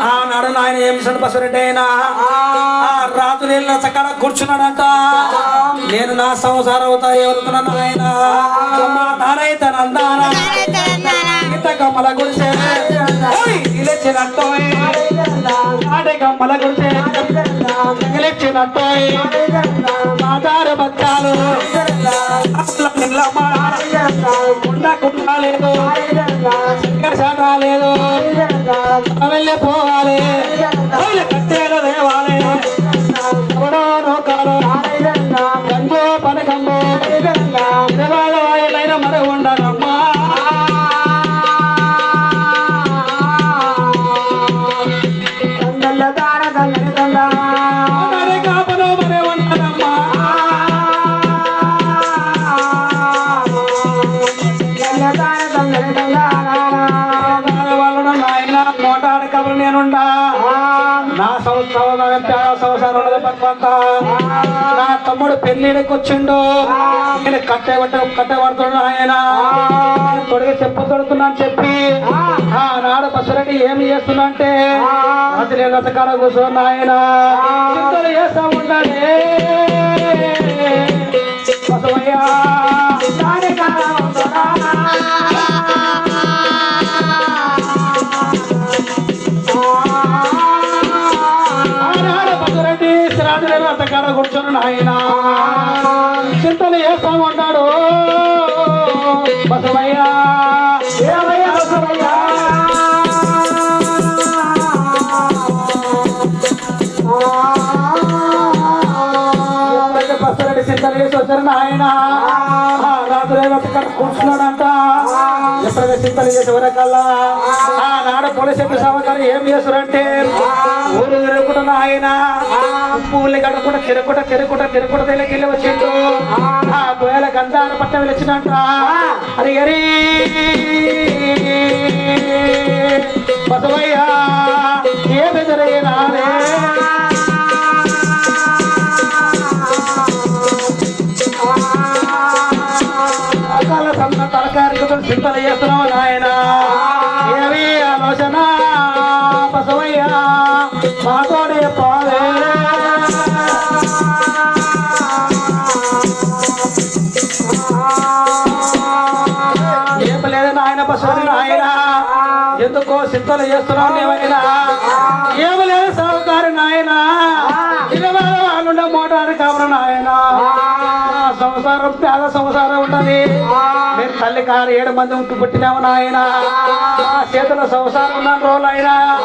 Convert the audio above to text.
ఆనాడు నాయన ఏం బసరెడ్డి అయినా రాజు నీళ్ళ చక్కడ కూర్చున్నాడంట. నేను నా సంసారం అవుతా ఎవరుతున్నాను ఆయన నానైతే నందానా గమ్మల గుడిసే ఇచ్చినట్టు గమ్మల గుడిసే ఇచ్చినట్టు మాదార బచ్చాలు కుండలేదు లేదు వెళ్ళి పోవాలి కట్టేలు దేవాలి ఎవడో నౌకాలు గంగో పనకమ్మో వాయిలైన మర ఉండనమ్మా కాపలో మరే ఉండనమ్మా నాయన మోటాడు కబులు నేనుండా నా సంవత్సరం ఉండదు పక్కంతా. నా తమ్ముడు పెళ్లిడికి వచ్చిండు నేను కట్టబడుతున్నాడు ఆయన తొడిగి చెప్పు తొడుతున్నాను చెప్పి ఆనాడు బసరెడ్డి ఏమి చేస్తున్నా అంటే అది నేను రథకాడ కూర్చొని ఆయన చింతలు చేస్తా ఉండాలి బసవయ్యా అంతకాడ కూర్చొని ఆయన చింతలు చేస్తామంటాడు బసవయ్యా బసవయ్యా బసరెడ్డి చింతలు చేసి వచ్చారు ఆయన రాత్రి కూర్చున్నాడంట. ఎప్పుడైతే చింతలు చేసే వరకల్లా ఆనాడు పోలీసు సమాచారం ఏం చేస్తారంటే ఊరు తిరుగుకుంటున్న ఆయన పువ్వుల్ని కడుక్కుంటా తిరుగుకుంటా తెలకెళ్ళి వచ్చిండు. ఆ గోయల గంధాన పట్ట వెళ్ళిచ్చినట్ట అది గరి బసవయ్యా ఏమి జరిగినారే తలకారికి చింతలు చేస్తున్నావు నాయన ఏమి ఆలోచన బసవయ్యా మాతోడే పాలే ఏమి లేదు నాయన బసవని నాయన ఎందుకో చింతలు చేస్తున్నావు నీవైనా ఏమి లేదు సహకారి నాయన వాళ్ళుండే మోటారు కావాలి నాయన సంసారం పేద సంసారం ఉంటది. మీరు తల్లి కారు 7 మంది ఉంటూ పుట్టినాము నాయన చేతుల సంసారం ఉన్నాను రోజులు అయినా